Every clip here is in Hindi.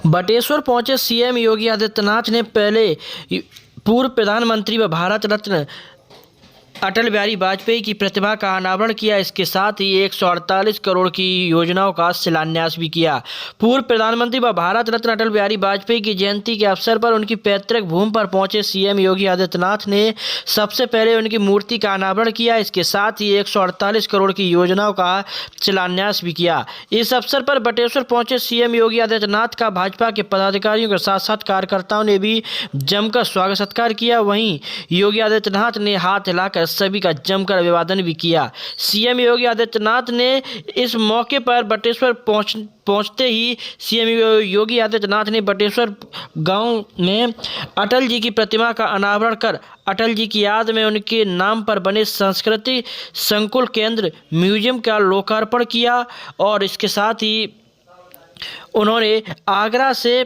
बटेश्वर पहुंचे सीएम योगी आदित्यनाथ ने पहले पूर्व प्रधानमंत्री व भारत रत्न अटल बिहारी वाजपेयी की प्रतिमा का अनावरण किया। इसके साथ ही 148 करोड़ की योजनाओं का शिलान्यास भी किया। पूर्व प्रधानमंत्री व भारत रत्न अटल बिहारी वाजपेयी की जयंती के अवसर पर उनकी पैतृक भूमि पर पहुंचे सीएम योगी आदित्यनाथ ने सबसे पहले उनकी मूर्ति का अनावरण किया। इसके साथ ही 148 करोड़ की योजनाओं का शिलान्यास भी किया। इस अवसर पर बटेश्वर पहुंचे सीएम योगी आदित्यनाथ का भाजपा के पदाधिकारियों के साथ साथ कार्यकर्ताओं ने भी जमकर स्वागत सत्कार किया। वहीं योगी आदित्यनाथ ने हाथ हिलाकर सभी का जमकर अभिवादन भी किया। सीएम योगी आदित्यनाथ ने इस मौके पर बटेश्वर पहुंचते ही सीएम योगी आदित्यनाथ ने बटेश्वर गांव में अटल जी की प्रतिमा का अनावरण कर अटल जी की याद में उनके नाम पर बने संस्कृति संकुल केंद्र म्यूजियम का लोकार्पण किया। और इसके साथ ही उन्होंने आगरा से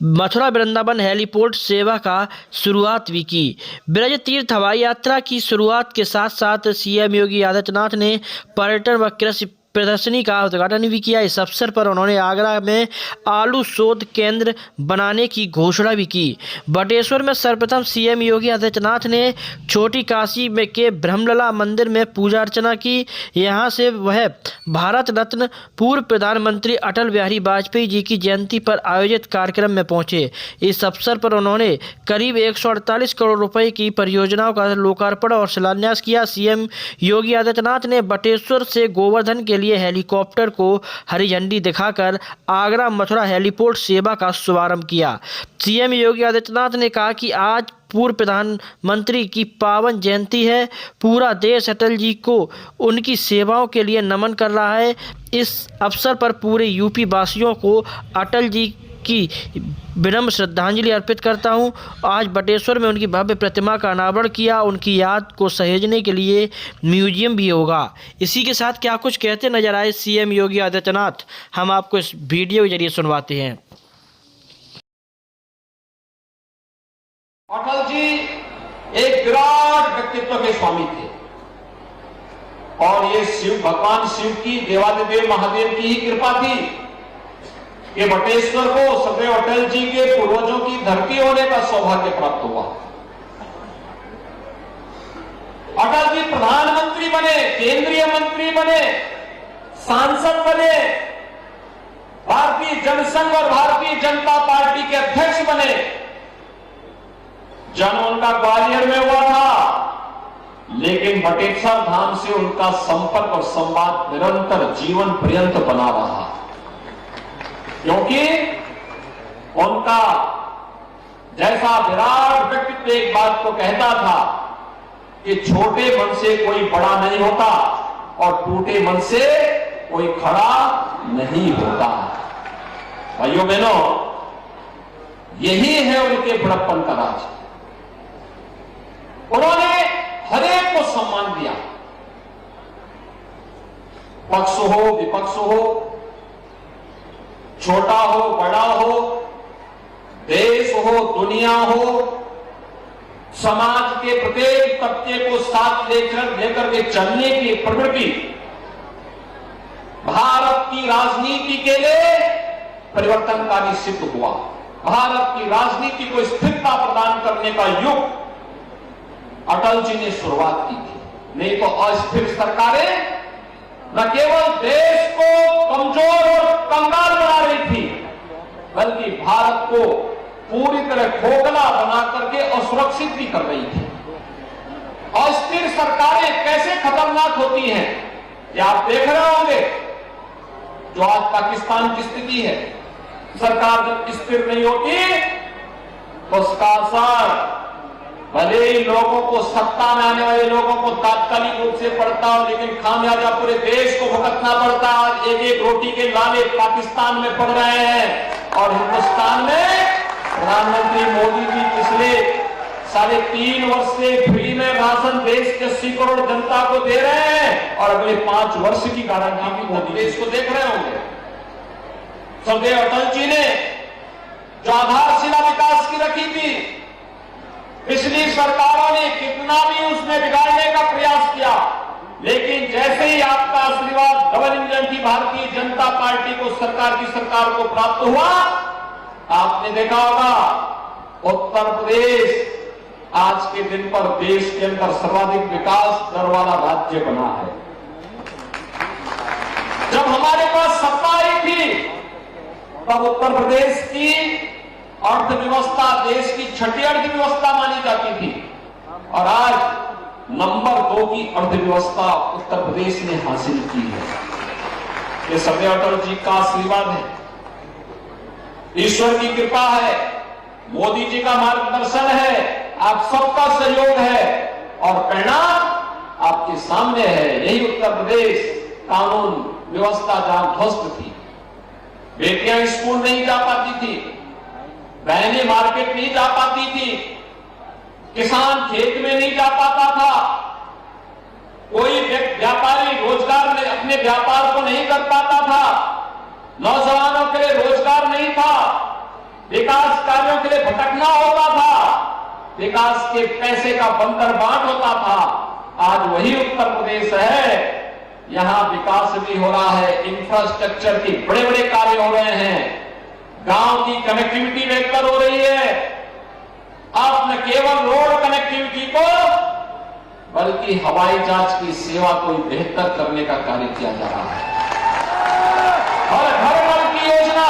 मथुरा वृंदावन हेलीपोर्ट सेवा का शुरुआत भी की। ब्रज तीर्थ हवाई यात्रा की शुरुआत के साथ साथ सीएम योगी आदित्यनाथ ने पर्यटन व कृषि प्रदर्शनी का उद्घाटन भी किया। इस अवसर पर उन्होंने आगरा में आलू शोध केंद्र बनाने की घोषणा भी की। बटेश्वर में सर्वप्रथम सीएम योगी आदित्यनाथ ने छोटी काशी में के ब्रह्मलला मंदिर में पूजा अर्चना की। यहां से वह भारत रत्न पूर्व प्रधानमंत्री अटल बिहारी वाजपेयी जी की जयंती पर आयोजित कार्यक्रम में पहुंचे। इस अवसर पर उन्होंने करीब 148 करोड़ रुपए की परियोजनाओं का लोकार्पण और शिलान्यास किया। सीएम योगी आदित्यनाथ ने बटेश्वर से गोवर्धन के लिए हेलीकॉप्टर को हरी झंडी दिखाकर आगरा मथुरा हेलीपोर्ट सेवा का शुभारंभ किया। सीएम योगी आदित्यनाथ ने कहा कि आज पूर्व प्रधानमंत्री की पावन जयंती है। पूरा देश अटल जी को उनकी सेवाओं के लिए नमन कर रहा है। इस अवसर पर पूरे यूपी वासियों को अटल जी की विनम्र श्रद्धांजलि अर्पित करता हूं। आज बटेश्वर में उनकी भव्य प्रतिमा का अनावरण किया। उनकी याद को सहेजने के लिए म्यूजियम भी होगा। इसी के साथ क्या कुछ कहते नजर आए सीएम योगी आदित्यनाथ, हम आपको इस वीडियो के जरिए सुनवाते हैं। अटल जी एक विराट व्यक्तित्व के स्वामी थे और ये शिव भगवान शिव की देवादिदेव महादेव की ही कृपा थी कि बटेश्वर को सदैव अटल जी के पूर्वजों की धरती होने का सौभाग्य प्राप्त हुआ। अटल जी प्रधानमंत्री बने, केंद्रीय मंत्री बने, सांसद बने, भारतीय जनसंघ और भारतीय जनता पार्टी के अध्यक्ष बने। जन्म उनका ग्वालियर में हुआ था, लेकिन बटेश्वर धाम से उनका संपर्क और संवाद निरंतर जीवन पर्यंत बना रहा, क्योंकि उनका जैसा विराट व्यक्तित्व एक बात को कहता था कि छोटे मन से कोई बड़ा नहीं होता और टूटे मन से कोई खड़ा नहीं होता। भाइयों बहनों, यही है उनके बड़प्पन का राज। उन्होंने हरेक को सम्मान दिया, पक्ष हो विपक्ष हो, छोटा हो बड़ा हो, देश हो दुनिया हो, समाज के प्रत्येक तबके को साथ लेकर के चलने की प्रवृत्ति भारत की राजनीति के लिए परिवर्तनकारी सिद्ध हुआ। भारत की राजनीति को स्थिरता प्रदान करने का युग अटल जी ने शुरुआत की थी। नहीं तो अस्थिर सरकारें न केवल देश को कमजोर और कंगाल बना रही थी, बल्कि भारत को पूरी तरह खोखला बना करके असुरक्षित भी कर रही थी। अस्थिर सरकारें कैसे खतरनाक होती हैं, ये आप देख रहे होंगे। जो आज पाकिस्तान की स्थिति है, सरकार जब स्थिर नहीं होती तो उसका असर भले ही लोगों को, सत्ता में आने वाले लोगों को तात्कालिक रूप से पड़ता हो, लेकिन खामियाजा पूरे देश को भुगतना पड़ता। आज एक एक रोटी के लाले पाकिस्तान में पड़ रहे हैं और हिंदुस्तान में प्रधानमंत्री मोदी जी पिछले 3.5 वर्ष से फ्री में राशन देश के 80 करोड़ जनता को दे रहे हैं और अगले 5 वर्ष की गारंटी भी मोदी देश को देख रहे होंगे। सदैव अटल जी ने जो आधारशिला विकास की रखी थी, पिछली सरकारों ने कितना भी उसमें बिगाड़ने का प्रयास किया, लेकिन जैसे ही आपका आशीर्वाद डबल इंजन की भारतीय जनता पार्टी को सरकार को प्राप्त हुआ। आपने देखा होगा उत्तर प्रदेश आज के दिन पर देश के अंदर सर्वाधिक विकास दर वाला राज्य बना है। जब हमारे पास सत्ता आई थी तब उत्तर प्रदेश की अर्थव्यवस्था देश की छठी अर्थव्यवस्था मानी जाती थी और आज नंबर 2 की अर्थव्यवस्था उत्तर प्रदेश ने हासिल की है। ये सब अटल जी का आशीर्वाद है, ईश्वर की कृपा है, मोदी जी का मार्गदर्शन है, आप सबका सहयोग है और परिणाम आपके सामने है। यही उत्तर प्रदेश कानून व्यवस्था जहां ध्वस्त थी, बेटियां स्कूल नहीं जा पाती थी, बहनें मार्केट नहीं जा पाती थी, किसान खेत में नहीं जा पाता था, कोई व्यापारी रोजगार में अपने व्यापार को नहीं कर पाता था, नौजवानों के लिए रोजगार नहीं था, विकास कार्यों के लिए भटकना होता था, विकास के पैसे का बंदरबाट होता था। आज वही उत्तर प्रदेश है, यहां विकास भी हो रहा है, इंफ्रास्ट्रक्चर के बड़े बड़े कार्य हो रहे हैं, गांव की कनेक्टिविटी बेहतर हो रही है। आप न केवल रोड कनेक्टिविटी को बल्कि हवाई जहाज की सेवा को बेहतर करने का कार्य किया जा रहा है। हर घर की योजना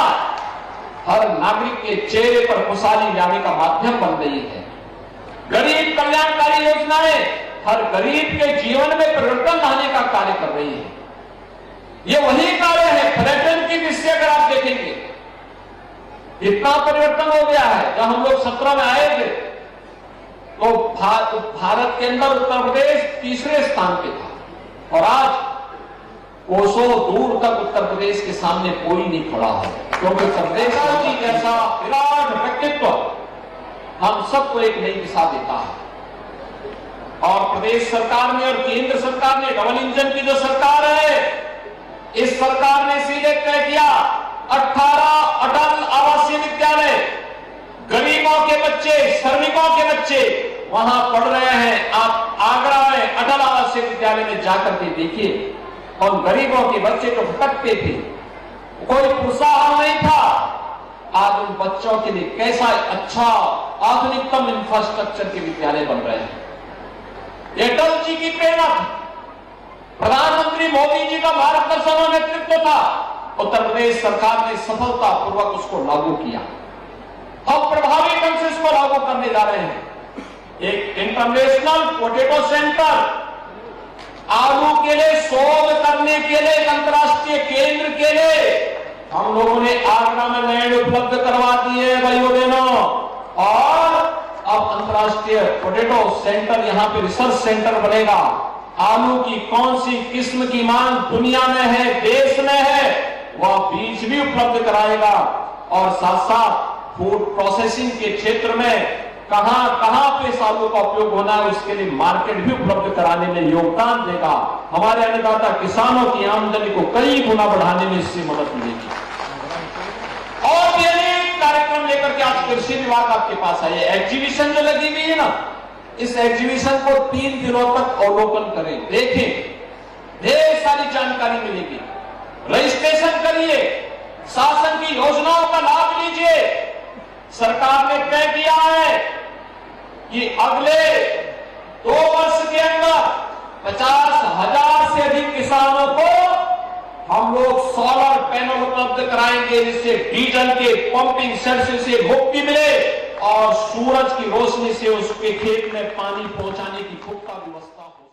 हर नागरिक के चेहरे पर खुशहाली लाने का माध्यम बन रही है। गरीब कल्याणकारी योजनाएं हर गरीब के जीवन में परिवर्तन लाने का कार्य कर रही है। ये वही कार्य है पर्यटन की दृष्टि अगर आप देखेंगे इतना परिवर्तन हो गया है। जब हम लोग 17 में आए थे तो भारत के अंदर उत्तर प्रदेश तीसरे स्थान पे था और आज कोसों दूर तक उत्तर प्रदेश के सामने कोई नहीं खड़ा है, क्योंकि उत्तर प्रदेश की जैसा विराट व्यक्तित्व हम सबको एक नई दिशा देता है। और प्रदेश सरकार ने और केंद्र सरकार ने डबल इंजन की जो सरकार है, इस सरकार ने सीधे तय किया 18 अटल आवासीय विद्यालय, गरीबों के बच्चे, श्रमिकों के बच्चे वहां पढ़ रहे हैं। आप आगरा में अटल आवासीय विद्यालय में जाकर के देखिए, और गरीबों के बच्चे तो भटकते थे, कोई प्रोत्साहन नहीं था। आज उन बच्चों के लिए कैसा अच्छा आधुनिकतम इंफ्रास्ट्रक्चर के विद्यालय बन रहे हैं। ये अटल जी की प्रेरणा थी, प्रधानमंत्री मोदी जी का मार्गदर्शन और नेतृत्व था। उत्तर प्रदेश सरकार ने सफलतापूर्वक उसको लागू किया। हम प्रभावी ढंग से इसको लागू करने जा रहे हैं। एक इंटरनेशनल पोटैटो सेंटर, आलू के लिए शोध करने के लिए एक अंतर्राष्ट्रीय केंद्र के लिए हम लोगों ने आगरा में लैंड उपलब्ध करवा दी है भाइयों बहनों, और अब अंतर्राष्ट्रीय पोटैटो सेंटर, यहां पे रिसर्च सेंटर बनेगा। आलू की कौन सी किस्म की मांग दुनिया में है, देश में है, वह बीज भी उपलब्ध कराएगा और साथ साथ फूड प्रोसेसिंग के क्षेत्र में कहां कहां पे इस आलू का उपयोग होना है उसके लिए मार्केट भी उपलब्ध कराने में योगदान देगा। हमारे अन्नदाता किसानों की आमदनी को कई गुना बढ़ाने में इससे मदद मिलेगी। और भी अनेक कार्यक्रम लेकर के आज कृषि विभाग आपके पास है। एग्जीबिशन जो लगी हुई है ना, इस एग्जीबिशन को 3 दिनों तक अवलोकन करें, देखें, ढेर सारी जानकारी मिलेगी। रजिस्ट्रेशन करिए, शासन की योजनाओं का लाभ लीजिए। सरकार ने तय किया है कि अगले 2 वर्ष के अंदर 50,000 से अधिक किसानों को हम लोग सोलर पैनल उपलब्ध कराएंगे, जिससे डीजल के पंपिंग सेट से मुक्ति मिले और सूरज की रोशनी से उसके खेत में पानी पहुंचाने की पुख्ता व्यवस्था हो।